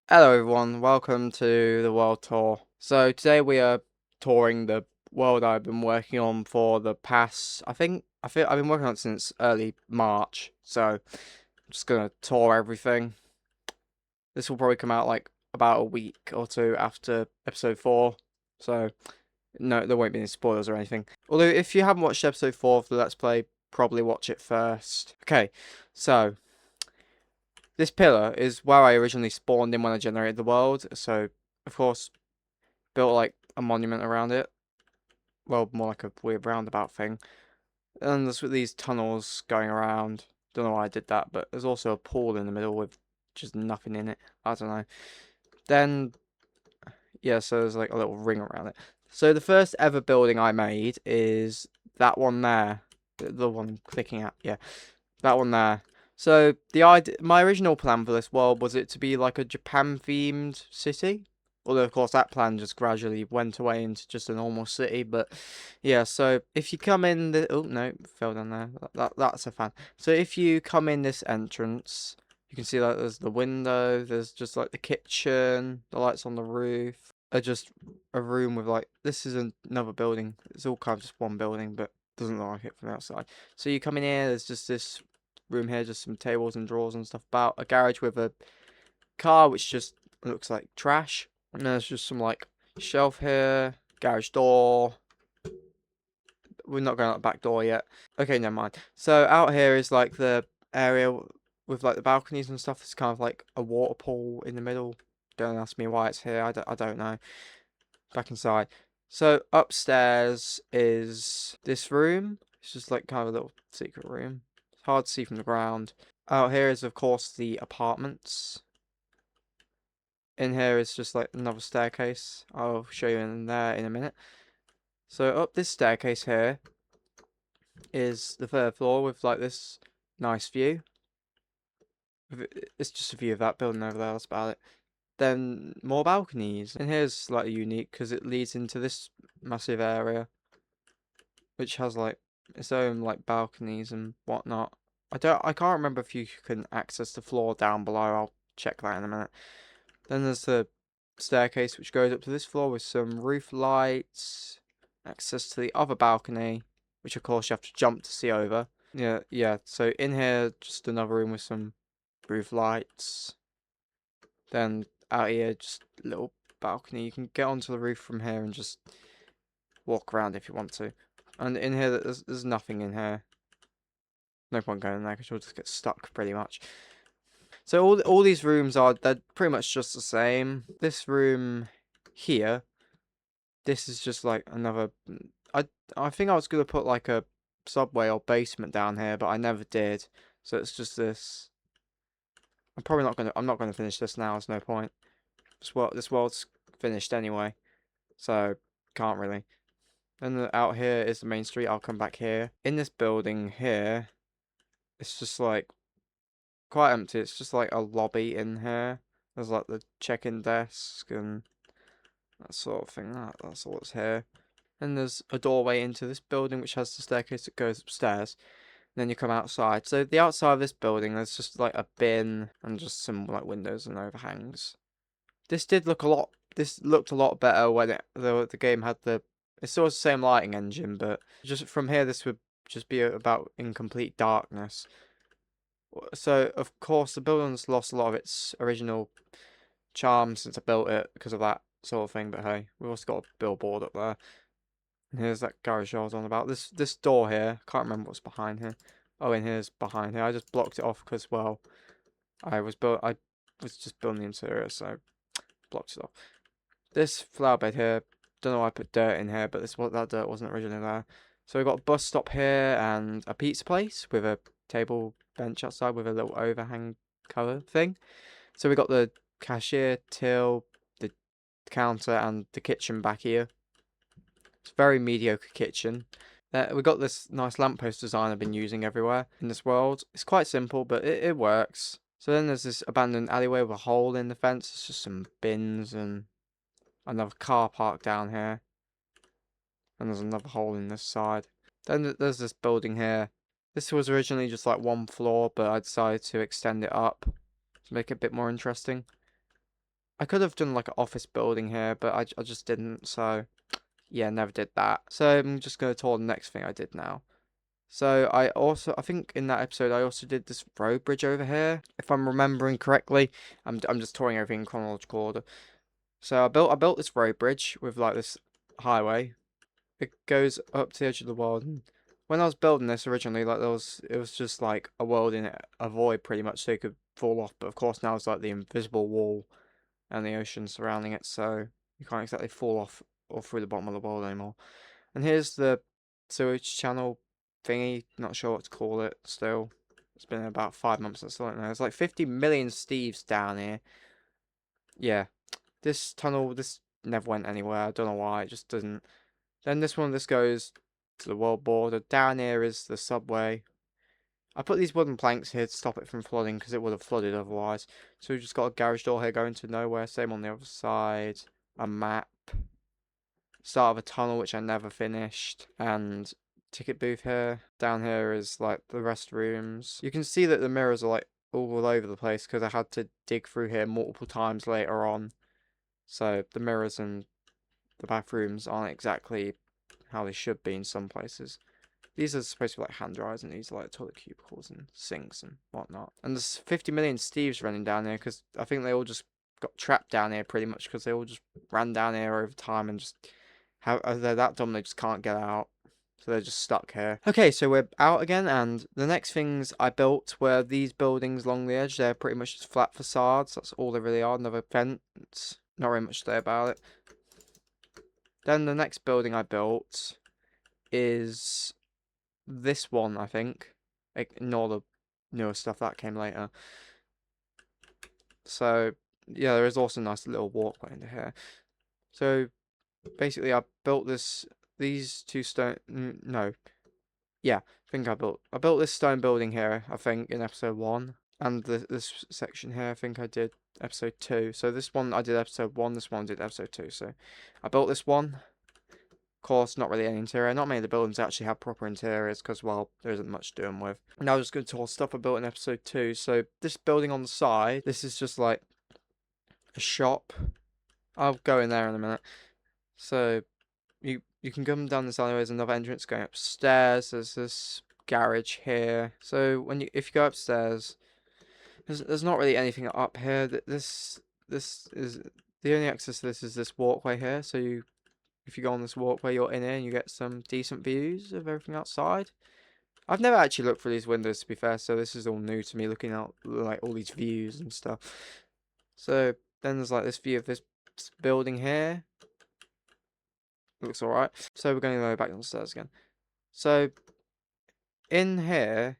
Hello everyone, welcome to the world tour. So today we are touring the world I've been working on for the past, I feel I've been working on it since early March. So I'm just gonna tour everything. This will probably come out like about a week or two after episode 4. So no, there won't be any spoilers or anything. Although if you haven't watched episode 4 of the Let's Play, probably watch it first. Okay, so this pillar is where I originally spawned in when I generated the world. So of course built like a monument around it. Well, more like a weird roundabout thing. And there's these tunnels going around. Don't know why I did that, but there's also a pool in the middle with just nothing in it. I don't know. Then, yeah, so there's like a little ring around it. So the first ever building I made is that one there. The one I'm clicking at, yeah. That one there. So my original plan for this world was it to be like a Japan themed city. Although of course that plan just gradually went away into just a normal city. But yeah, so if you come in the oh no, fell down there. That's a fan. So if you come in this entrance, you can see that there's the window, there's just like the kitchen, the lights on the roof. Are just a room with like this is another building. It's all kind of just one building, but doesn't look like it from the outside. So you come in here, there's just this room here, just some tables and drawers and stuff about. A garage with a car which just looks like trash. And there's just some like shelf here, garage door. We're not going out the back door yet. Okay, never mind. So out here is like the area with like the balconies and stuff. It's kind of like a water pool in the middle. Don't ask me why it's here. I don't know. Back inside. So upstairs is this room. It's just like kind of a little secret room. It's hard to see from the ground. Out here is of course the apartments. In here is just like another staircase. I'll show you in there in a minute. So up this staircase here is the third floor with like this nice view. It's just a view of that building over there, that's about it. Then more balconies. And here's slightly unique because it leads into this massive area, which has like its own like balconies and whatnot. I can't remember if you can access the floor down below. I'll check that in a minute. Then there's the staircase which goes up to this floor with some roof lights, access to the other balcony, which of course you have to jump to see over. Yeah. So in here, just another room with some roof lights. Then out here, just a little balcony. You can get onto the roof from here and just walk around if you want to. And in here, there's nothing in here. No point going in there because you'll just get stuck pretty much. So all these rooms they're pretty much just the same. This room here, this is just like another. I think I was gonna put like a subway or basement down here, but I never did. So it's just this. I'm not gonna finish this now. There's no point. This world's finished anyway, so can't really. And out here is the main street. I'll come back here. In this building here, it's just like quite empty. It's just like a lobby in here. There's like the check-in desk and that sort of thing. That's all that's here. And there's a doorway into this building which has the staircase that goes upstairs. And then you come outside. So the outside of this building, there's just like a bin and just some like windows and overhangs. This did look a lot. This looked a lot better when the game had the. It's still the same lighting engine, but just from here, this would just be about in complete darkness. So of course the building's lost a lot of its original charm since I built it because of that sort of thing. But hey, we've also got a billboard up there. And here's that garage I was on about. This door here, can't remember what's behind here. Oh, and here's behind here. I just blocked it off because well, I was just building the interior, so blocked it off. This flower bed here, don't know why I put dirt in here, but that dirt wasn't originally there. So we've got a bus stop here and a pizza place with a table bench outside with a little overhang cover thing. So we got the cashier, till, the counter, and the kitchen back here. It's a very mediocre kitchen. We got this nice lamppost design I've been using everywhere in this world. It's quite simple, but it works. So then there's this abandoned alleyway with a hole in the fence. It's just some bins and another car park down here. And there's another hole in this side. Then there's this building here. This was originally just like one floor, but I decided to extend it up to make it a bit more interesting. I could have done like an office building here, but I just didn't. So yeah, never did that. So I'm just going to tour the next thing I did now. So I think in that episode I also did this road bridge over here, if I'm remembering correctly. I'm just touring everything in chronological order. So I built this road bridge with like this highway. It goes up to the edge of the world. And when I was building this originally, like it was just like a world in it, a void pretty much, so you could fall off. But of course now it's like the invisible wall and the ocean surrounding it, so you can't exactly fall off or through the bottom of the world anymore. And here's the sewage channel thingy. Not sure what to call it still. It's been about 5 months. I still don't know. There's like 50 million Steves down here. Yeah, this tunnel, this never went anywhere. I don't know why. It just doesn't. Then this goes to the world border. Down here is the subway. I put these wooden planks here to stop it from flooding because it would have flooded otherwise. So we've just got a garage door here going to nowhere. Same on the other side. A map. Start of a tunnel which I never finished. And ticket booth here. Down here is like the restrooms. You can see that the mirrors are like all over the place because I had to dig through here multiple times later on. So the mirrors and the bathrooms aren't exactly how they should be in some places. These are supposed to be like hand dryers, and these are like toilet cubicles and sinks and whatnot. And there's 50 million Steves running down here because I think they all just got trapped down here pretty much because they all just ran down here over time and just they're that dumb they just can't get out. So they're just stuck here. Okay, so we're out again, and the next things I built were these buildings along the edge. They're pretty much just flat facades. That's all they really are. Another fence. Not very much to say about it. Then the next building I built is this one, I think. Ignore the newer stuff that came later. So yeah, there is also a nice little walkway into here. So basically, I built these two stone. No, yeah, I think I built this stone building here. I think in episode 1, and this section here. I think I did episode 2. So this one I did episode 1. This one I did episode 2. So I built this one. Course, not really any interior. Not many of the buildings actually have proper interiors because, well, there isn't much to do them with. Now I'm just going to talk stuff I built in episode 2. So this building on the side, this is just like a shop. I'll go in there in a minute. So you can come down this alleyway. There's another entrance going upstairs. There's this garage here. So if you go upstairs, there's not really anything up here. This is the only access to this is this walkway here. So if you go on this walkway, you're in here and you get some decent views of everything outside. I've never actually looked through these windows, to be fair, so this is all new to me, looking out like all these views and stuff. So then there's like this view of this building here. Looks alright. So we're going to go back downstairs again. So in here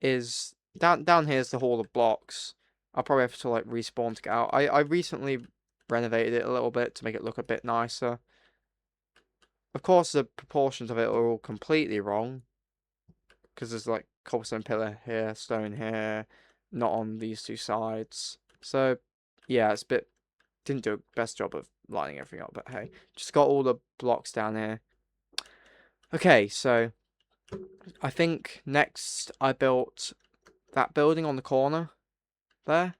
is down here is the hall of blocks. I'll probably have to like respawn to get out. I recently renovated it a little bit to make it look a bit nicer. Of course, the proportions of it are all completely wrong. Because there's like cobblestone pillar here, stone here, not on these two sides. So, yeah, it's a bit... Didn't do a best job of lining everything up, but hey. Just got all the blocks down here. Okay, so... I think next I built that building on the corner. There.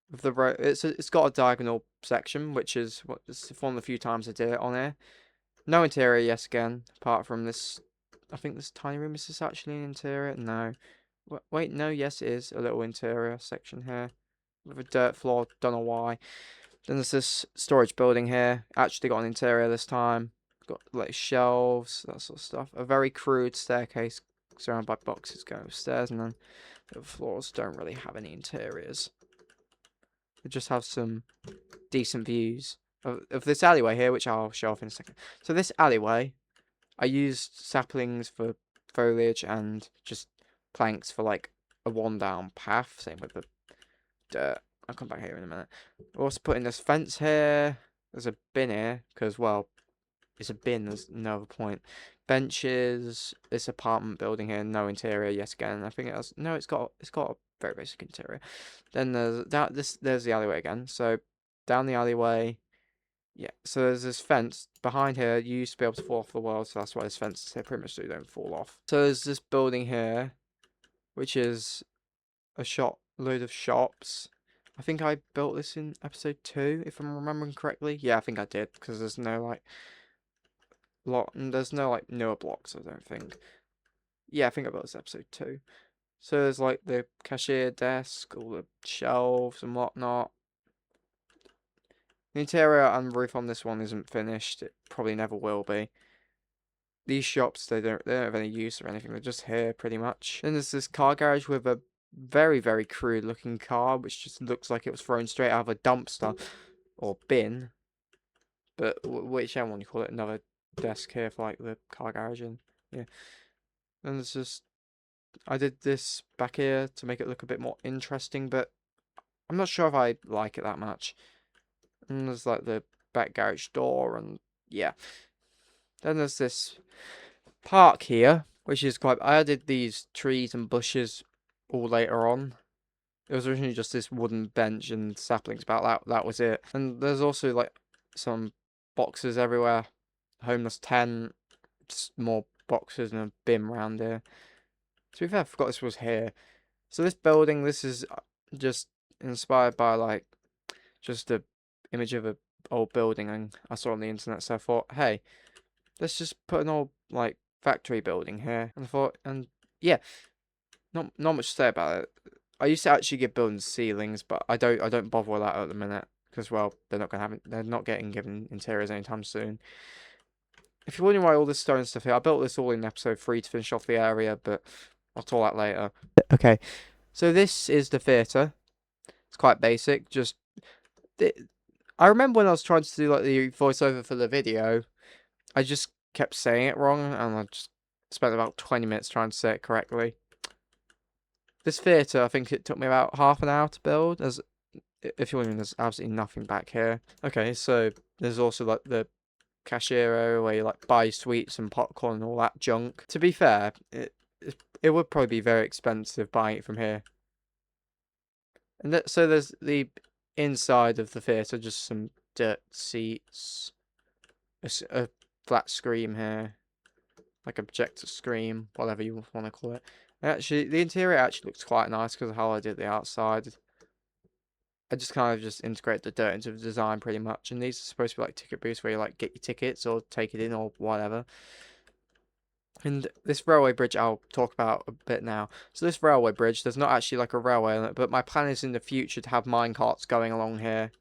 With the road. It's got a diagonal section, which is it's one of the few times I did it on here. No interior, yes again, apart from this. I think this tiny room, is this actually an interior? No. Wait, no, yes it is. A little interior section here. With a dirt floor, don't know why. Then there's this storage building here. Actually got an interior this time. Got like shelves, that sort of stuff. A very crude staircase surrounded by boxes going upstairs, and then the floors don't really have any interiors. They just have some decent views of this alleyway here, which I'll show off in a second. So this alleyway, I used saplings for foliage and just planks for like a one down path. Same with the dirt. I'll come back here in a minute. We're also putting this fence here. There's a bin here because, well, it's a bin. There's no other point. Benches. This apartment building here, no interior yet again. I think it has no. It's got a very basic interior. Then there's the alleyway again. So down the alleyway. Yeah, so there's this fence behind here. You used to be able to fall off the world, so that's why this fence is here, pretty much so you don't fall off. So there's this building here, which is a load of shops. I think I built this in episode 2, if I'm remembering correctly. Yeah, I think I did, because there's no like there's no like newer blocks, I don't think. Yeah, I think I built this episode 2. So there's like the cashier desk, all the shelves and whatnot. The interior and roof on this one isn't finished. It probably never will be. These shops, they don't have any use or anything. They're just here pretty much. Then there's this car garage with a very, very crude looking car, which just looks like it was thrown straight out of a dumpster or bin. But whichever one you call it, another desk here for like the car garage and yeah. And there's just I did this back here to make it look a bit more interesting, but I'm not sure if I like it that much. And there's like the back garage door and yeah. Then there's this park here, which is quite. I added these trees and bushes all later on. It was originally just this wooden bench and saplings. About that was it. And there's also like some boxes everywhere. Homeless tent, just more boxes and a bin around here. To be fair, I forgot this was here. So this building, this is just inspired by like just a image of a old building I saw on the internet. So I thought, hey, let's just put an old like factory building here. And I thought, and yeah, not much to say about it. I used to actually give buildings ceilings, but I don't bother with that at the minute because well, they're not getting given interiors anytime soon. If you're wondering why all this stone stuff here, I built this all in episode 3 to finish off the area, but I'll talk that later. Okay, so this is the theatre. It's quite basic. Just I remember when I was trying to do like the voiceover for the video, I just kept saying it wrong, and I just spent about 20 minutes trying to say it correctly. This theatre, I think it took me about half an hour to build. If you're wondering, there's absolutely nothing back here. Okay, so there's also like the cashier area where you like buy sweets and popcorn and all that junk. To be fair, it would probably be very expensive buying it from here. And so there's the inside of the theatre, just some dirt seats, a flat screen here, like a projector screen, whatever you want to call it. Actually, the interior actually looks quite nice because of how I did the outside. I just kind of just integrate the dirt into the design pretty much. And these are supposed to be like ticket booths where you like get your tickets or take it in or whatever. And this railway bridge I'll talk about a bit now. So this railway bridge, there's not actually like a railway on it, but my plan is in the future to have minecarts going along here.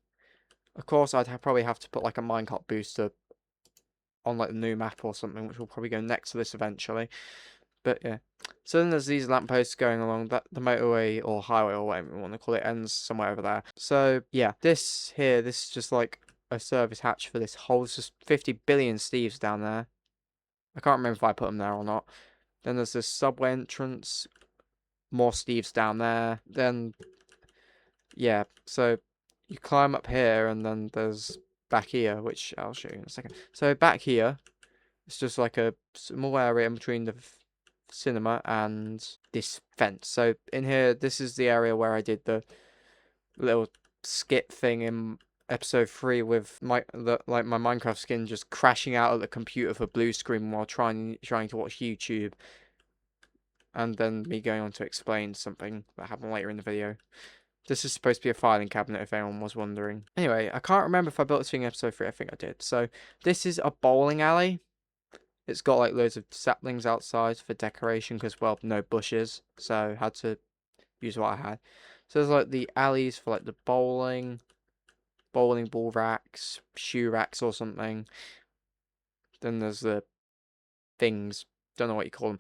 Of course, I'd probably have to put like a minecart booster on like the new map or something, which will probably go next to this eventually. But yeah. So then there's these lampposts going along that the motorway or highway or whatever you want to call it ends somewhere over there. So yeah, this is just like a service hatch for this hole. It's just 50 billion Steves down there. I can't remember if I put them there or not. Then there's this subway entrance. More Steves down there. Then yeah, so you climb up here and then there's back here, which I'll show you in a second. So back here, it's just like a small area in between the cinema and this fence. So in here, this is the area where I did the little skit thing in episode 3 with my Minecraft skin just crashing out of the computer for blue screen while trying to watch YouTube, and then me going on to explain something that happened later in the video. This is supposed to be a filing cabinet, if anyone was wondering. Anyway, I can't remember if I built this thing in episode 3. I think I did. So this is a bowling alley. It's got like loads of saplings outside for decoration because, well, no bushes. So I had to use what I had. So there's like the alleys for like the bowling ball racks, shoe racks or something. Then there's the things, don't know what you call them.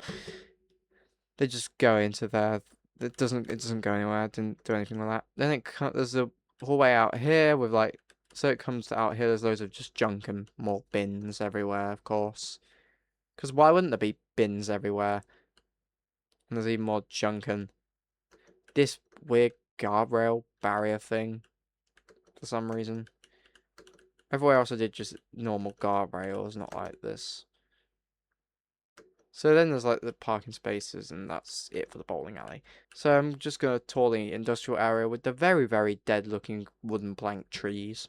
They just go into there. It doesn't go anywhere. I didn't do anything with that. Then there's a hallway out here with like, so it comes out here. There's loads of just junk and more bins everywhere, of course. Because why wouldn't there be bins everywhere? And there's even more junk and this weird guardrail barrier thing for some reason. Everywhere else I did just normal guardrails, not like this. So then there's like the parking spaces, and that's it for the bowling alley. So I'm just going to tour the industrial area with the very, very dead looking wooden plank trees.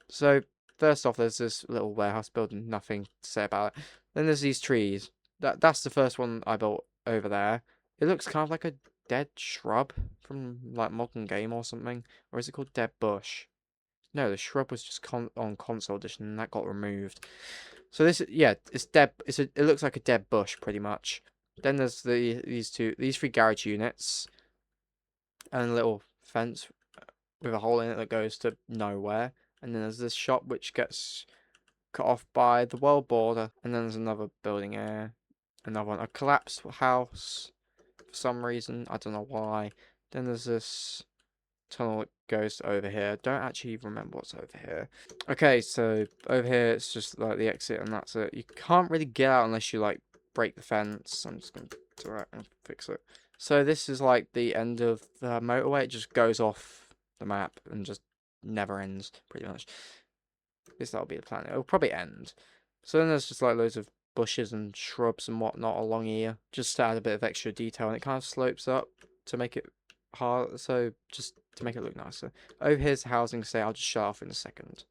So first off, there's this little warehouse building, nothing to say about it. Then there's these trees. That's the first one I built over there. It looks kind of like a dead shrub from like modern game or something, or is it called dead bush? No, the shrub was just on console edition and that got removed. So this, yeah, it's dead. It looks like a dead bush pretty much. Then there's these three garage units and a little fence with a hole in it that goes to nowhere. And then there's this shop which gets cut off by the world border. And then there's another building here. Another one, a collapsed house for some reason. I don't know why. Then there's this tunnel that goes over here. Don't actually remember what's over here. Okay, so over here it's just like the exit and that's it. You can't really get out unless you like break the fence. I'm just going to do that and fix it. So this is like the end of the motorway. It just goes off the map and just never ends, pretty much. At least that'll be the plan. It'll probably end. So then there's just like loads of bushes and shrubs and whatnot along here. Just to add a bit of extra detail, and it kind of slopes up to make it hard. So just to make it look nicer. Over here's the housing estate. I'll just shut off in a second.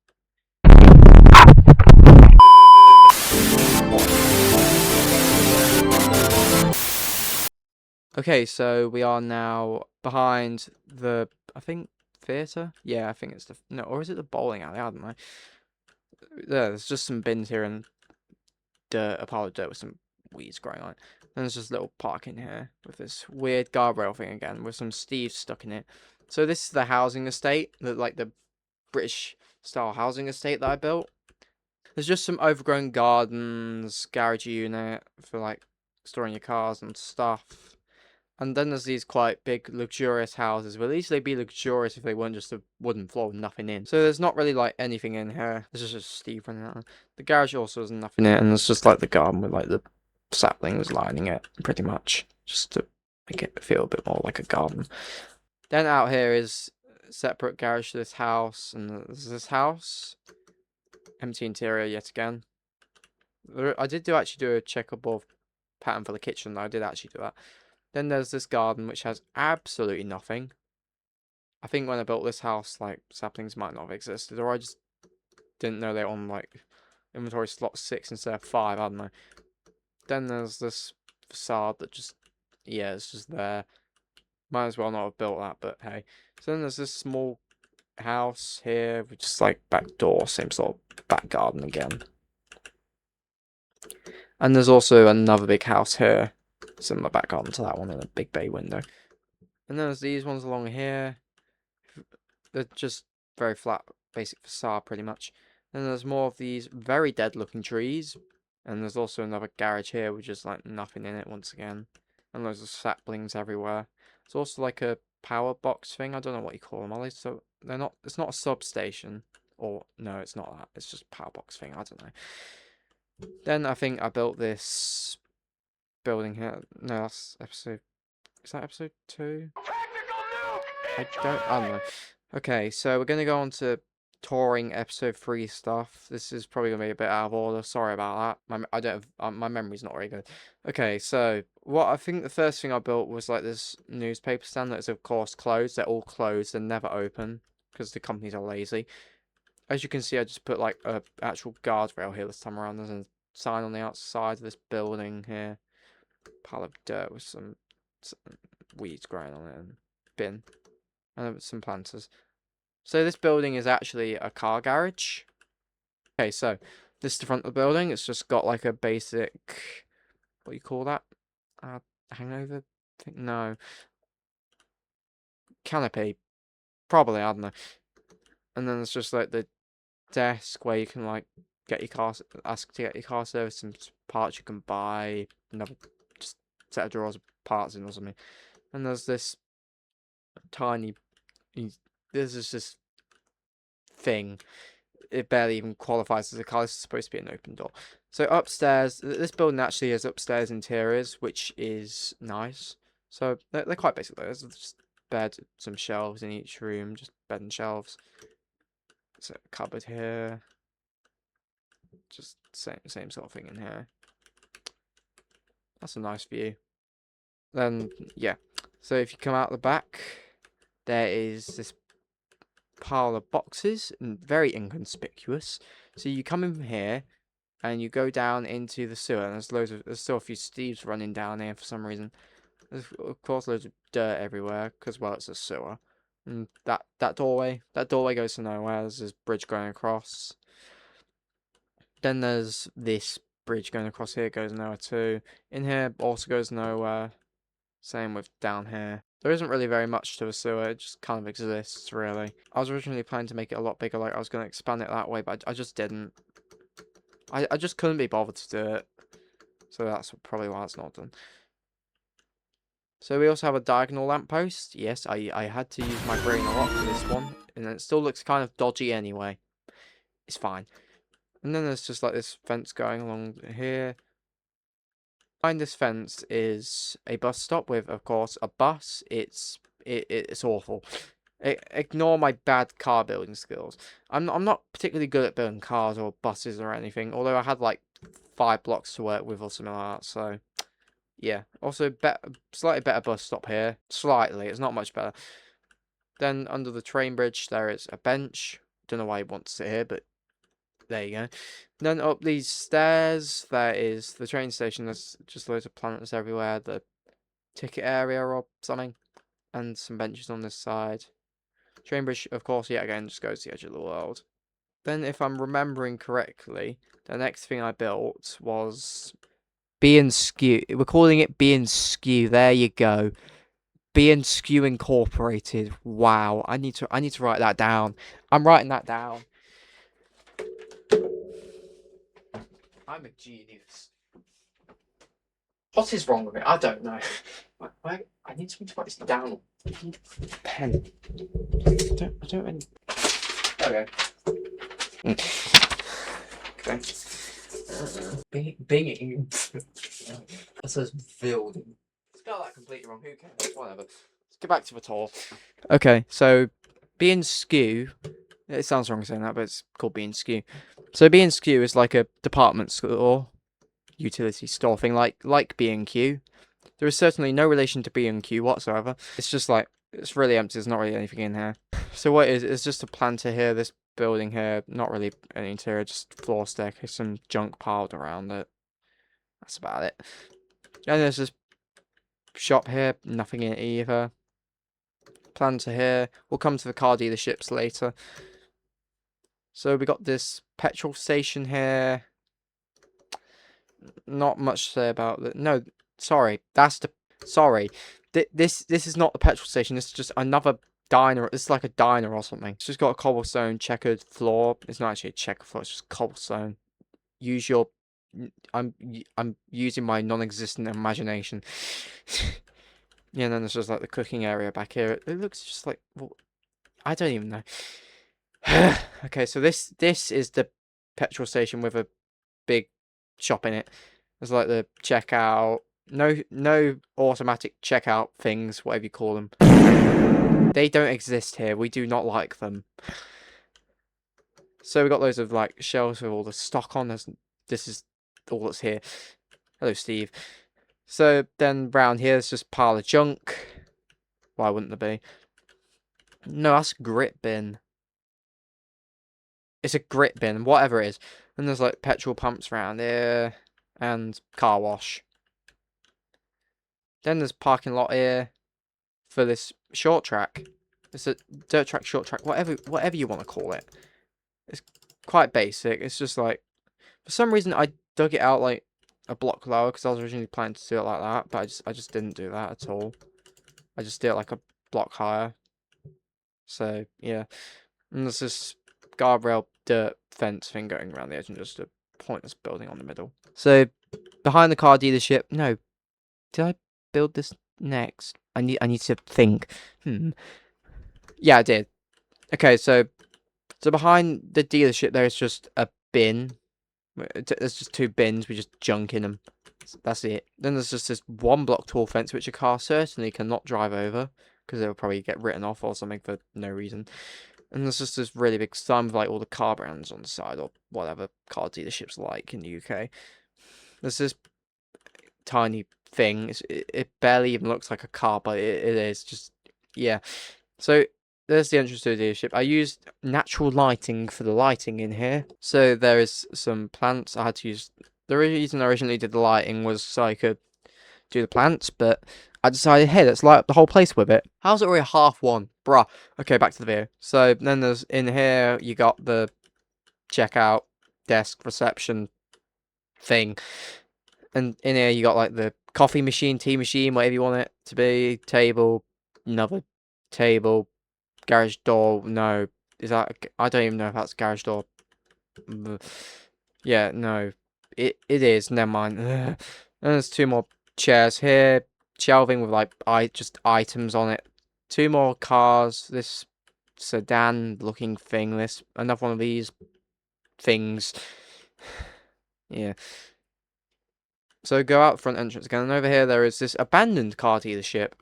Okay, so we are now behind the, I think, theatre? Yeah, I think it's the, no, or is it the bowling alley? I don't know. There's just some bins here and dirt, a pile of dirt with some weeds growing on it. And there's just a little park in here with this weird guardrail thing again with some Steves stuck in it. So this is the housing estate, like the British style housing estate that I built. There's just some overgrown gardens, garage unit for like storing your cars and stuff. And then there's these quite big, luxurious houses. Well, at least they'd be luxurious if they weren't just a wooden floor with nothing in. So there's not really like anything in here. There's just Steve running out. The garage also has nothing in it, and there's just like the garden with like the saplings lining it, pretty much, just to make it feel a bit more like a garden. Then out here is a separate garage to this house, and there's this house. Empty interior yet again. I did actually do a checkerboard pattern for the kitchen, though. I did actually do that. Then there's this garden, which has absolutely nothing. I think when I built this house, like, saplings might not have existed, or I just didn't know they were on, like, inventory slot 6 instead of 5, I don't know. Then there's this facade that just, yeah, it's just there. Might as well not have built that, but hey. So then there's this small house here, with just, like, back door, same sort of back garden again. And there's also another big house here. Similar back garden to that one, and a big bay window. And then there's these ones along here. They're just very flat, basic facade, pretty much. Then there's more of these very dead-looking trees. And there's also another garage here with just, like, nothing in it once again. And loads of saplings everywhere. It's also like a power box thing. I don't know what you call them, are they? So they're not. It's not a substation. Or, no, it's not that. It's just a power box thing. I don't know. Then I think I built this building here. No, that's episode. Is that episode 2? I don't know. Okay, so we're gonna go on to touring episode 3 stuff. This is probably gonna be a bit out of order. Sorry about that. I don't have, my memory's not very good. Okay, so what I think the first thing I built was like this newspaper stand that is of course closed. They're all closed and never open because the companies are lazy. As you can see, I just put like a actual guardrail here this time around. There's a sign on the outside of this building here. Pile of dirt with some weeds growing on it and bin and some planters. So this building is actually a car garage. Okay, so this is the front of the building. It's just got like a basic, what do you call that? Hangover thing? No. Canopy. Probably, I don't know. And then it's just like the desk where you can like get your car, ask to get your car serviced, some parts you can buy, another just set of drawers of parts in or something. And there's this tiny, this is this thing. It barely even qualifies as a car. This is supposed to be an open door. So upstairs, this building actually has upstairs interiors, which is nice. So they're quite basic. There's just bed, some shelves in each room, just bed and shelves. So a cupboard here. Just same sort of thing in here. That's a nice view. Then yeah. So if you come out the back, there is this pile of boxes and very inconspicuous. So you come in from here and you go down into the sewer, and there's still a few Steves running down here for some reason. There's, of course, loads of dirt everywhere, because, well, it's a sewer. And that doorway goes to nowhere. There's this bridge going across. Then there's this bridge going across here, goes nowhere too. In here also goes nowhere. Same with down here. There isn't really very much to a sewer, it just kind of exists, really. I was originally planning to make it a lot bigger, like I was going to expand it that way, but I just didn't. I just couldn't be bothered to do it. So that's probably why it's not done. So we also have a diagonal lamppost. Yes, I had to use my brain a lot for this one. And it still looks kind of dodgy anyway. It's fine. And then there's just like this fence going along here. Behind this fence is a bus stop with, of course, a bus. It's awful. Ignore my bad car building skills. I'm not particularly good at building cars or buses or anything. Although I had like 5 blocks to work with or something like that. So yeah. Also, slightly better bus stop here. Slightly. It's not much better. Then under the train bridge there is a bench. Don't know why you want to sit here, but there you go. Then up these stairs, there is the train station. There's just loads of planets everywhere. The ticket area or something. And some benches on this side. Train bridge, of course, yet again, just goes to the edge of the world. Then, if I'm remembering correctly, the next thing I built was B&Skew. We're calling it B&Skew. There you go. B&Skew Incorporated. Wow. I need to write that down. I'm writing that down. I'm a genius. What is wrong with it? I don't know. I need something to write this down. Pen. I don't really... Okay. Okay. Binging. That says building. Spell that completely wrong. Who cares? Whatever. Let's get back to the tour. Okay, so B&Skew. It sounds wrong saying that, but it's called B&Skew. So B&Skew is like a department store, utility store thing, like B&Q. There is certainly no relation to B&Q whatsoever. It's just like, it's really empty. There's not really anything in here. So what it is, it's just a planter here, this building here. Not really any interior, just floor staircase, some junk piled around it. That's about it. And there's this shop here, nothing in it either. Planter here. We'll come to the car dealerships later. So we got this petrol station here. Not much to say about it. No, sorry. Sorry. This is not the petrol station. This is just another diner. This is like a diner or something. It's just got a cobblestone checkered floor. It's not actually a checkered floor. It's just cobblestone. Use your... I'm using my non-existent imagination. Yeah, and then there's just like the cooking area back here. It looks just like... Well, I don't even know. Okay, so this is the petrol station with a big shop in it. There's like the checkout. No automatic checkout things, whatever you call them. They don't exist here. We do not like them. So we got loads of like shelves with all the stock on. This is all that's here. Hello, Steve. So then round here, there's just a pile of junk. Why wouldn't there be? No, that's a grit bin. It's a grit bin, whatever it is. And there's like petrol pumps around here. And car wash. Then there's parking lot here. For this short track. It's a dirt track, short track, whatever you want to call it. It's quite basic. It's just like... For some reason, I dug it out like a block lower. Because I was originally planning to do it like that. But I just didn't do that at all. I just did it like a block higher. So, yeah. And there's this guardrail dirt fence thing going around the edge and just a pointless building on the middle. So, behind the car dealership... No. Did I build this next? I need to think. Yeah, I did. Okay, so behind the dealership there is just a bin. There's just 2 bins with just junk in them. That's it. Then there's just this 1 block tall fence which a car certainly cannot drive over because it will probably get written off or something for no reason. And there's just this really big sign with like all the car brands on the side or whatever car dealerships like in the UK. There's this tiny thing. It barely even looks like a car, but it is just, yeah. So there's the entrance to the dealership. I used natural lighting for the lighting in here. So there is some plants. I had to use... The reason I originally did the lighting was so I could do the plants, but I decided, hey, let's light up the whole place with it. How's it already half one? Bruh. Okay, back to the video. So then there's, in here, you got the checkout, desk, reception thing. And in here, you got like the coffee machine, tea machine, whatever you want it to be, table, another table, garage door. No, is that? I don't even know if that's garage door. Yeah, no, it is. Never mind. And there's two more chairs here, shelving with like just items on it. Two more cars. This sedan-looking thing. This another one of these things. Yeah. So go out front entrance again, and over here there is this abandoned car dealership.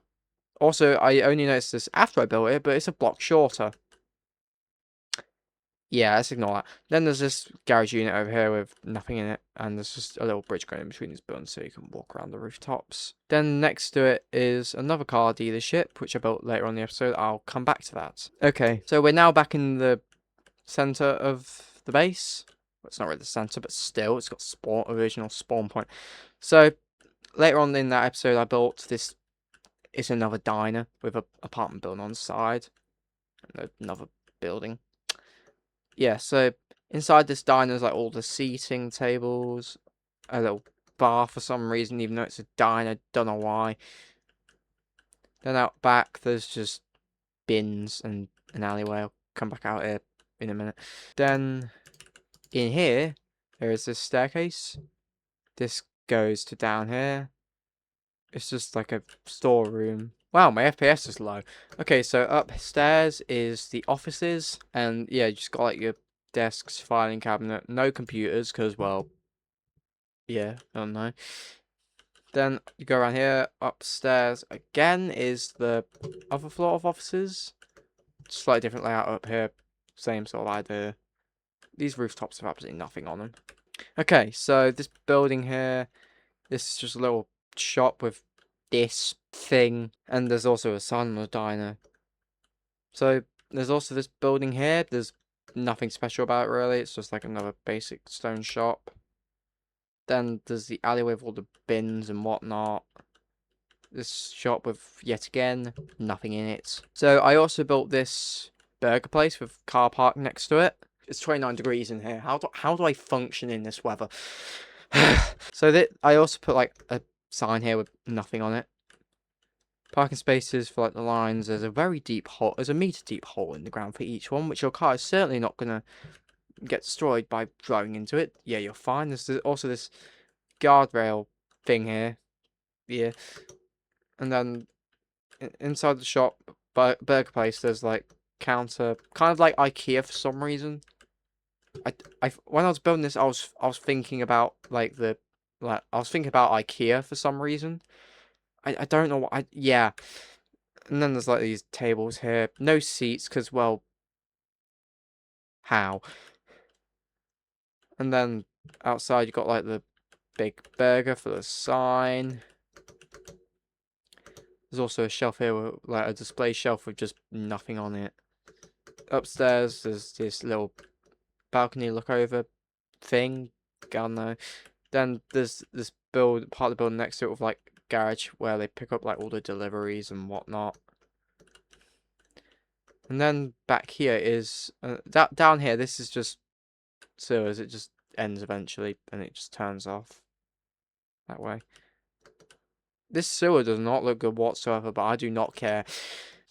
Also, I only noticed this after I built it, but it's a block shorter. Yeah, let's ignore that. Then there's this garage unit over here with nothing in it, and there's just a little bridge going in between these buildings so you can walk around the rooftops. Then next to it is another car dealership, which I built later on in the episode. I'll come back to that. Okay, so we're now back in the center of the base. Well, it's not really the center, but still, it's got original spawn point. So later on in that episode, I built this. It's another diner with an apartment building on the side, and another building. Yeah, so inside this diner is like all the seating tables, a little bar for some reason, even though it's a diner, don't know why. Then out back, there's just bins and an alleyway. I'll come back out here in a minute. Then in here, there is this staircase. This goes to down here. It's just like a storeroom. Wow, my FPS is low. Okay, so upstairs is the offices, and yeah, you just got like your desks, filing cabinet, no computers, because, well, yeah, I don't know. Then you go around here, upstairs again is the other floor of offices. Slightly different layout up here, same sort of idea. These rooftops have absolutely nothing on them. Okay, so this building here, this is just a little shop with this thing, and there's also a sign on the diner. So there's also this building here. There's nothing special about it really. It's just like another basic stone shop. Then there's the alleyway with all the bins and whatnot. This shop with, yet again, nothing in it. So I also built this burger place with car park next to it. It's 29 degrees in here. How do I function in this weather? So that I also put like a sign here with nothing on it. Parking spaces for like the lines. There's a very deep hole. There's a meter deep hole in the ground for each one, which your car is certainly not gonna get destroyed by driving into it. Yeah, you're fine. There's also this guardrail thing here. Yeah, and then inside the shop, burger place, there's like counter, kind of like IKEA for some reason. When I was building this, I was thinking about like I was thinking about IKEA for some reason. I don't know what yeah. And then there's like these tables here. No seats, because, well, how? And then outside you got like the big burger for the sign. There's also a shelf here with like a display shelf with just nothing on it. Upstairs there's this little balcony look over thing. I don't know. Then there's this part of the building next to it with like garage where they pick up like all the deliveries and whatnot. And then back here is down here. This is just sewers. It just ends eventually, and it just turns off that way. This sewer does not look good whatsoever, but I do not care.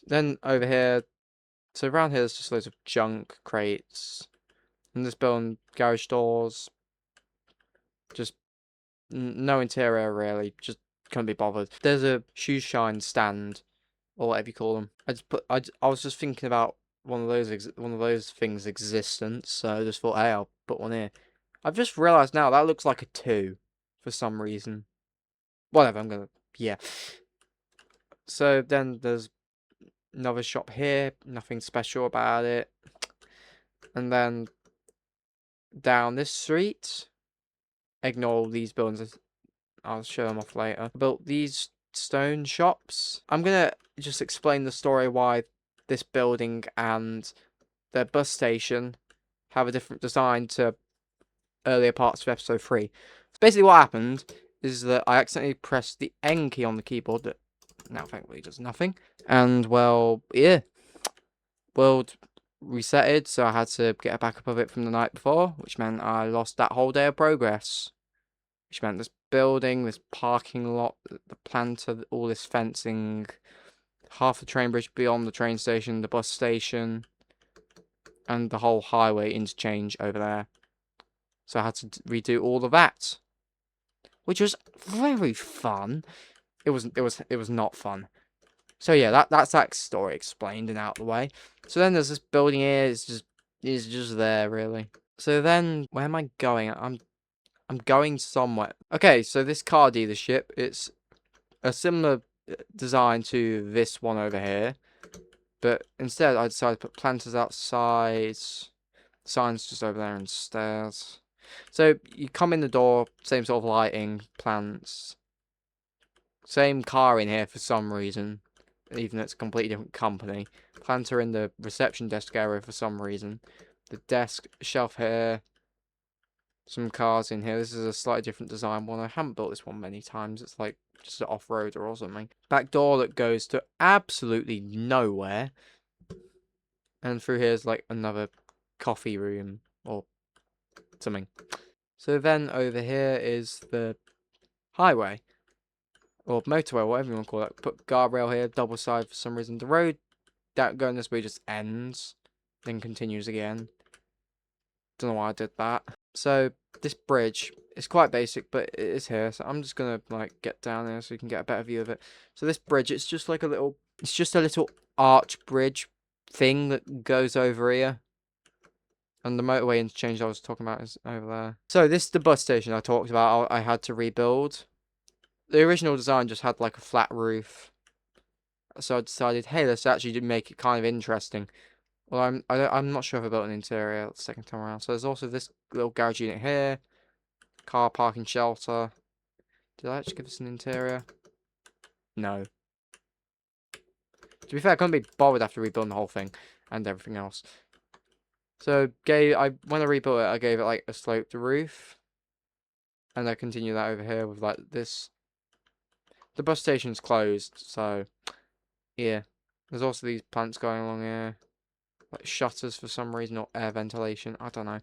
Then over here, so around here, there's just loads of junk crates, and this building garage doors. Just no interior really. Just can't be bothered. There's a shoe shine stand, or whatever you call them. I was just thinking about one of those things' existence, so I just thought, hey, I'll put one here. I've just realised now that looks like a 2 for some reason. Whatever, yeah. So then there's another shop here, nothing special about it. And then down this street, ignore all these buildings, I'll show them off later. I built these stone shops. I'm gonna just explain the story why this building and the bus station have a different design to earlier parts of episode 3. So basically what happened is that I accidentally pressed the N key on the keyboard. now thankfully does nothing. And well, yeah, world resetted, so I had to get a backup of it from the night before, which meant I lost that whole day of progress. Which meant this building, this parking lot, the planter, all this fencing, half the train bridge beyond the train station, the bus station, and the whole highway interchange over there. So I had to redo all of that, which was very fun. It was not fun. So yeah, that's that story explained and out of the way. So then there's this building here. It's just there really. So then where am I going? I'm going somewhere. Okay, so this car dealership, it's a similar design to this one over here, but instead I decided to put planters outside, signs just over there and stairs. So you come in the door, same sort of lighting, plants, same car in here for some reason, even though it's a completely different company. Planter in the reception desk area for some reason. The desk shelf here. Some cars in here. This is a slightly different design one. I haven't built this one many times. It's like just an off-roader or something. Back door that goes to absolutely nowhere. And through here is like another coffee room or something. So then over here is the highway. Or motorway, whatever you want to call it. Put guardrail here, double side for some reason. The road that going this way just ends. Then continues again. Don't know why I did that. So this bridge is quite basic, but it is here. So I'm just gonna like get down there so you can get a better view of it. So this bridge, it's just like a little arch bridge thing that goes over here. And the motorway interchange I was talking about is over there. So this is the bus station I talked about. I had to rebuild. The original design just had like a flat roof. So I decided, hey, let's actually make it kind of interesting. Well, I'm not sure if I built an interior the second time around. So there's also this little garage unit here. Car parking shelter. Did I actually give this an interior? No. To be fair, I couldn't be bothered after rebuilding the whole thing and everything else. So when I rebuilt it, I gave it like a sloped roof. And I continue that over here with like this. The bus station's closed, so yeah. There's also these plants going along here. Like shutters for some reason, or air ventilation, I don't know.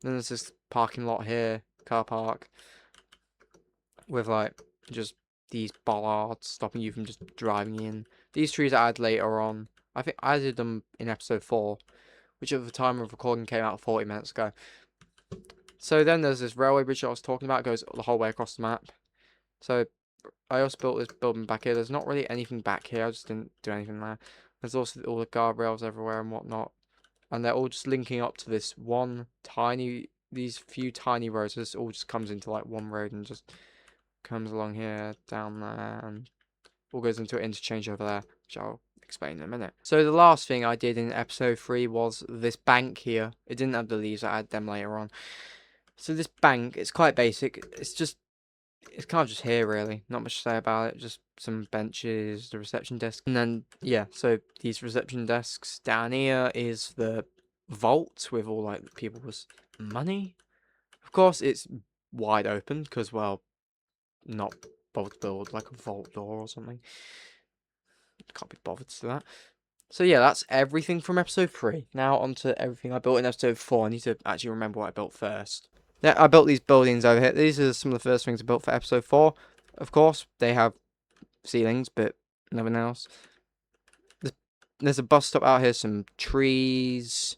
Then there's this parking lot here, car park, with like just these bollards stopping you from just driving in. These trees I add later on. I think I did them in episode 4, which at the time of recording came out 40 minutes ago. So then there's this railway bridge I was talking about, it goes the whole way across the map. So I also built this building back here. There's not really anything back here, I just didn't do anything there. There's also all the guardrails everywhere and whatnot. And they're all just linking up to this these few tiny roads. So this all just comes into like one road and just comes along here, down there, and all goes into an interchange over there, which I'll explain in a minute. So the last thing I did in episode 3 was this bank here. It didn't have the leaves, I added them later on. So this bank, it's quite basic. It's kind of just here really, not much to say about it, just some benches, the reception desk, and then yeah, so these reception desks. Down here is the vault with all like people's money. Of course it's wide open because, well, not bothered to build like a vault door or something. Can't be bothered to do that. So yeah, that's everything from episode 3. Now on to everything I built in episode 4. I need to actually remember what I built first. Yeah, I built these buildings over here. These are some of the first things I built for episode 4. Of course, they have ceilings, but nothing else. There's a bus stop out here, some trees,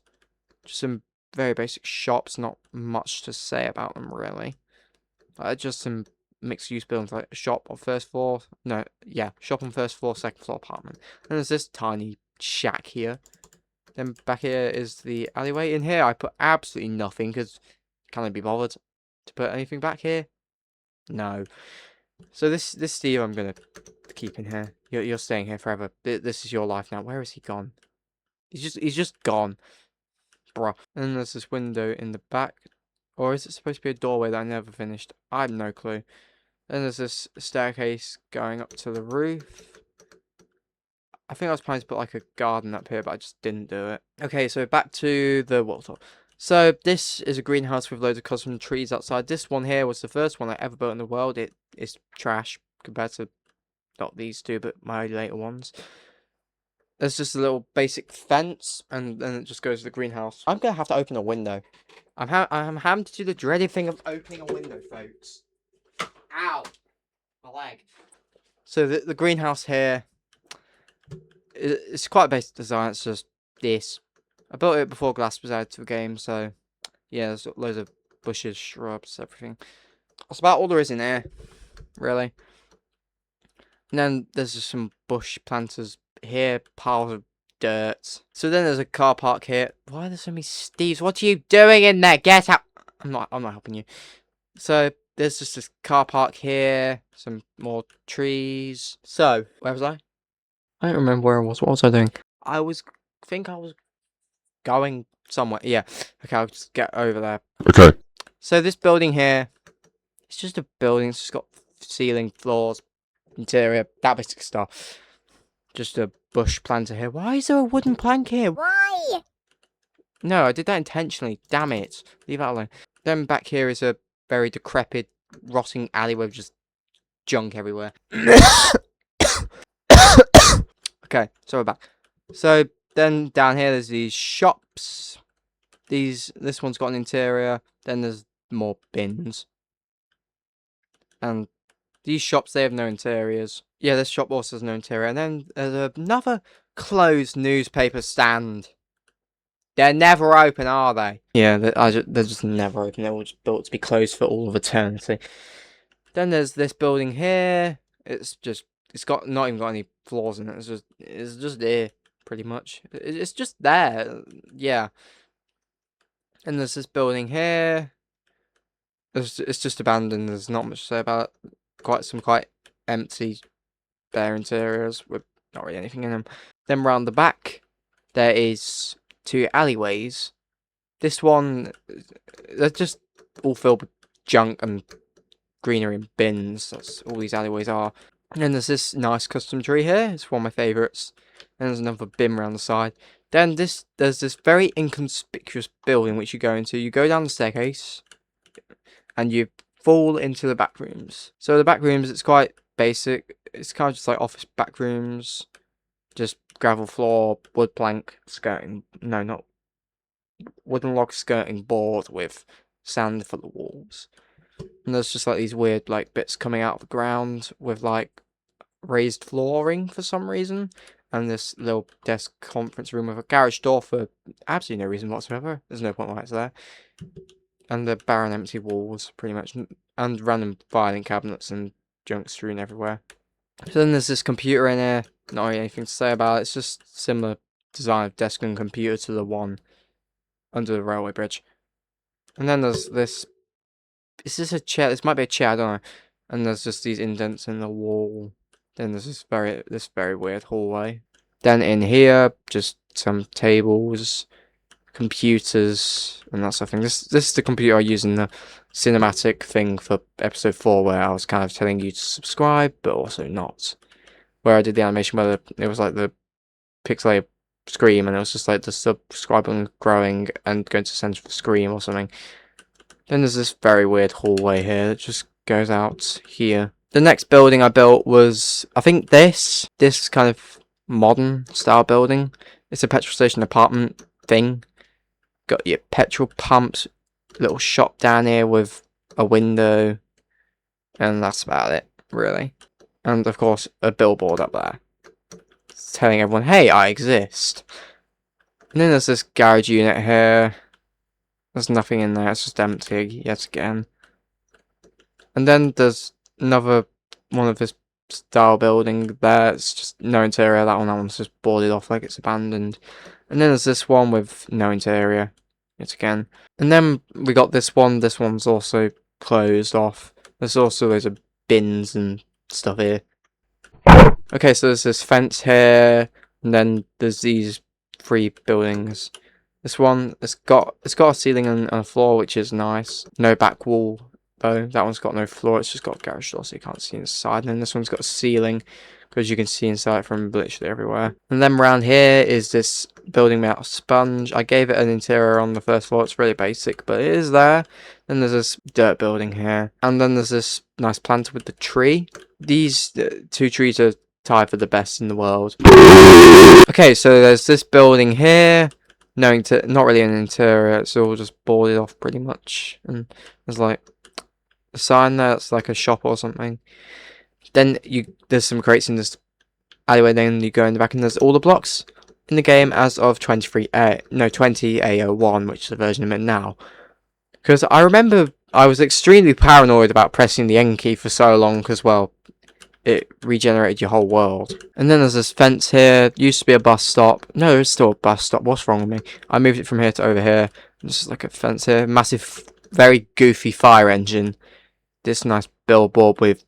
just some very basic shops, not much to say about them, really. Just some mixed-use buildings, like a shop on first floor. No, yeah, shop on first floor, second floor apartment. And there's this tiny shack here. Then back here is the alleyway. In here, I put absolutely nothing, because can I be bothered to put anything back here? No. So this Steve I'm gonna keep in here. You're staying here forever. This is your life now. Where is he gone? He's just gone. Bruh. And then there's this window in the back. Or is it supposed to be a doorway that I never finished? I have no clue. Then there's this staircase going up to the roof. I think I was planning to put like a garden up here, but I just didn't do it. Okay, so back to the world tour. So this is a greenhouse with loads of custom trees outside. This one here was the first one I ever built in the world. It is trash compared to not these two, but my later ones. There's just a little basic fence, and then it just goes to the greenhouse. I'm gonna have to open a window. I'm having to do the dreaded thing of opening a window, folks. Ow! My leg. So the greenhouse here, it's quite a basic design. It's just this. I built it before glass was added to the game, so yeah, there's loads of bushes, shrubs, everything. That's about all there is in here, really. And then there's just some bush planters here, piles of dirt. So then there's a car park here. Why are there so many Steves? What are you doing in there? Get out! I'm not helping you. So there's just this car park here, some more trees. So where was I? I don't remember where I was. What was I doing? I was going somewhere. Yeah. Okay, I'll just get over there. Okay. So this building here, it's just a building. It's just got ceiling, floors, interior, that basic stuff. Just a bush planter here. Why is there a wooden plank here? Why? No, I did that intentionally. Damn it. Leave that alone. Then back here is a very decrepit, rotting alleyway with just junk everywhere. Okay, so we're back. So then down here there's these shops. This one's got an interior. Then there's more bins. And these shops, they have no interiors. Yeah, this shop also has no interior. And then there's another closed newspaper stand. They're never open, are they? Yeah, they're just never open. They're all just built to be closed for all of eternity. Then there's this building here. It's got not even got any floors in it. It's just there, pretty much. It's just there. Yeah. And there's this building here. It's just abandoned. There's not much to say about it. Quite empty, bare interiors with not really anything in them. Then round the back, there is 2 alleyways. This one, they're just all filled with junk and greenery and bins. That's all these alleyways are. And then there's this nice custom tree here. It's one of my favourites. And there's another bin around the side. Then there's this very inconspicuous building which you go into. You go down the staircase, and you fall into the back rooms. So the back rooms, it's quite basic. It's kind of just like office back rooms. Just gravel floor, wood plank, skirting. No, not wooden log skirting board with sand for the walls. And there's just like these weird like bits coming out of the ground with like raised flooring for some reason. And this little desk conference room with a garage door for absolutely no reason whatsoever. There's no point why it's there. And the barren empty walls, pretty much. And random filing cabinets and junk strewn everywhere. So then there's this computer in here. Not really anything to say about it. It's just similar design of desk and computer to the one under the railway bridge. And then there's this. Is this a chair? This might be a chair, I don't know. And there's just these indents in the wall. Then there's this very weird hallway. Then in here, just some tables, computers, and that sort of thing. This is the computer I use in the cinematic thing for episode 4, where I was kind of telling you to subscribe, but also not. Where I did the animation where it was like the pixelated scream, and it was just like the subscribing growing and going to center for scream or something. Then there's this very weird hallway here that just goes out here. The next building I built was, I think this kind of modern style building. It's a petrol station apartment thing. Got your petrol pumps, little shop down here with a window, and that's about it, really. And of course, a billboard up there telling everyone, hey, I exist. And then there's this garage unit here. There's nothing in there, it's just empty yet again. And then there's another one of this style building there. It's just no interior. That one's just boarded off like it's abandoned. And then there's this one with no interior yet again. And then we got this one. This one's also closed off. There's also loads of bins and stuff here. Okay, so there's this fence here, and then there's these 3 buildings. This one, it's got a ceiling and a floor, which is nice. No back wall though. That one's got no floor. It's just got a garage door, so you can't see inside. And then this one's got a ceiling, because you can see inside from literally everywhere. And then around here is this building made out of sponge. I gave it an interior on the first floor. It's really basic, but it is there. Then there's this dirt building here, and then there's this nice planter with the tree. these two trees are tied for the best in the world. Okay, so there's this building here. No, not really an interior. It's all just boarded off pretty much. And there's like a sign there. It's like a shop or something. Then there's some crates in this alleyway. Then you go in the back and there's all the blocks in the game as of 20A01, which is the version I'm in now. Because I remember I was extremely paranoid about pressing the N key for so long because, well, it regenerated your whole world. And then there's this fence here. Used to be a bus stop. No, it's still a bus stop. What's wrong with me? I moved it from here to over here. There's like a fence here. Massive, very goofy fire engine. This nice billboard with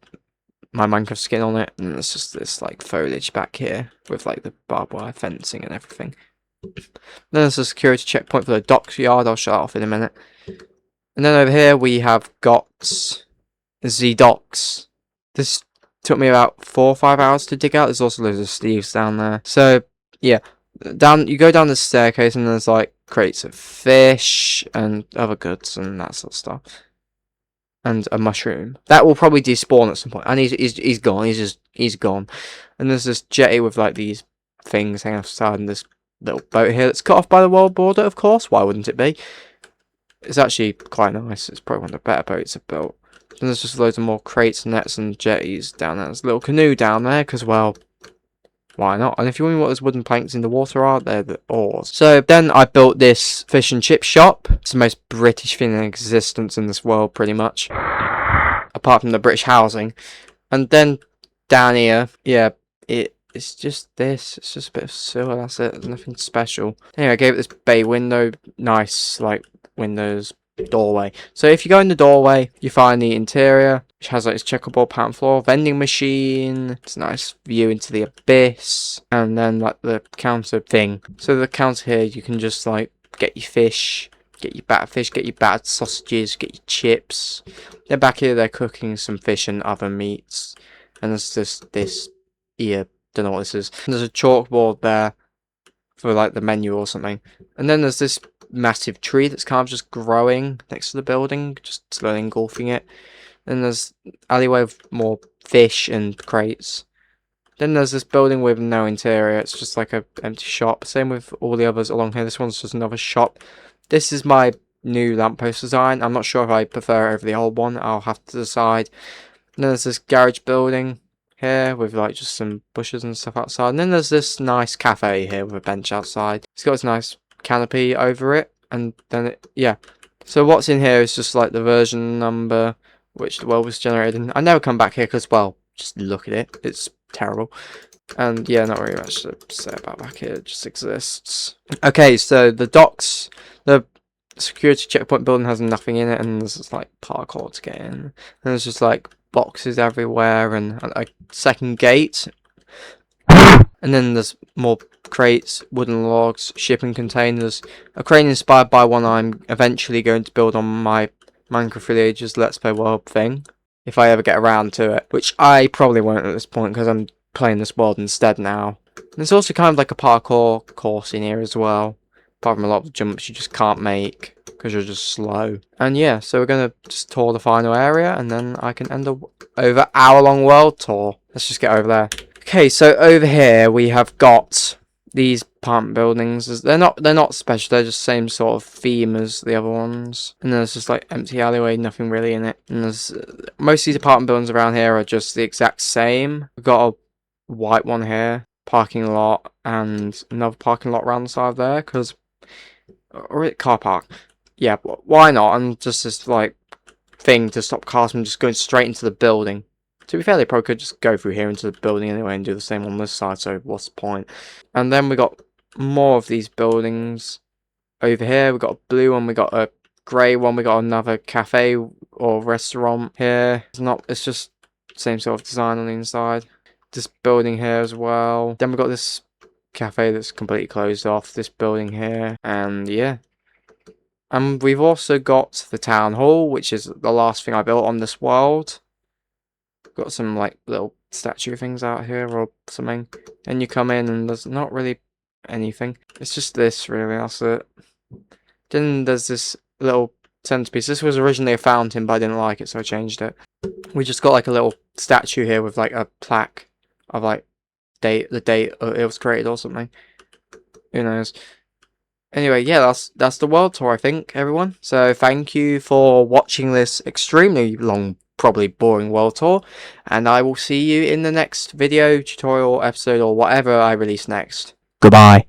my Minecraft skin on it. And there's just this like foliage back here with like the barbed wire fencing and everything. Then there's a security checkpoint for the docks yard. I'll shut off in a minute. And then over here we have got the docks. This took me about 4 or 5 hours to dig out. There's also loads of sleeves down there. So yeah, you go down the staircase and there's like crates of fish and other goods and that sort of stuff. And a mushroom that will probably despawn at some point. And he's gone. He's gone. And there's this jetty with like these things hanging off the side and this little boat here that's cut off by the world border. Of course, why wouldn't it be? It's actually quite nice. It's probably one of the better boats I've built. And there's just loads of more crates, nets, and jetties down there. There's a little canoe down there, because, well, why not? And if you wonder what those wooden planks in the water are, they're the oars. So then I built this fish and chip shop. It's the most British thing in existence in this world, pretty much. Apart from the British housing. And then down here, yeah, it's just this. It's just a bit of sewer, that's it. There's nothing special. Anyway, I gave it this bay window. Nice, like, windows. Doorway. So if you go in the doorway, you find the interior, which has like this checkerboard pattern floor, vending machine, it's a nice view into the abyss, and then like the counter thing. So the counter here, you can just like get your fish, get your battered fish, get your battered sausages, get your chips. Then back here, they're cooking some fish and other meats, and there's just this here, don't know what this is. And there's a chalkboard there for like the menu or something, and then there's this massive tree that's kind of just growing next to the building, just slowly engulfing it. Then there's alleyway with more fish and crates. Then there's this building with no interior. It's just like a empty shop. Same with all the others along here. This one's just another shop. This is my new lamppost design. I'm not sure if I prefer it over the old one. I'll have to decide. And then there's this garage building here with like just some bushes and stuff outside. And then there's this nice cafe here with a bench outside. It's got this nice canopy over it, and then yeah. So what's in here is just like the version number which the world was generated in. I never come back here because, well, just look at it. It's terrible. And yeah, not really much to say about back here. It just exists. Okay, so the docks, the security checkpoint building has nothing in it, and there's just like parkour to get in. And there's just like boxes everywhere and a second gate. And then there's more crates, wooden logs, shipping containers. A crane inspired by one I'm eventually going to build on my Minecraft Villages Let's Play World thing. If I ever get around to it. Which I probably won't at this point because I'm playing this world instead now. And there's also kind of like a parkour course in here as well. Apart from a lot of jumps you just can't make because you're just slow. And yeah, so we're going to just tour the final area and then I can end the over hour-long world tour. Let's just get over there. Okay, so over here we have got these apartment buildings. They're not special, they're just the same sort of theme as the other ones. And there's just like empty alleyway, nothing really in it. And there's most of these apartment buildings around here are just the exact same. We've got a white one here, parking lot, and another parking lot around the side there, because or car park. Yeah, why not? And just this like thing to stop cars from just going straight into the building. To be fair, they probably could just go through here into the building anyway and do the same on this side, so what's the point? And then we got more of these buildings over here. We got a blue one, we got a grey one, we got another cafe or restaurant here. It's just same sort of design on the inside. This building here as well. Then we got this cafe that's completely closed off, this building here, and yeah. And we've also got the town hall, which is the last thing I built on this world. Got some like little statue things out here or something. And you come in and there's not really anything. It's just this really, that's it. Then there's this little centerpiece. This was originally a fountain, but I didn't like it, so I changed it. We just got like a little statue here with like a plaque of like the date it was created or something. Who knows? Anyway, yeah, that's the world tour, I think, everyone. So thank you for watching this extremely long, probably boring world tour, and I will see you in the next video, tutorial, episode, or whatever I release next. Goodbye.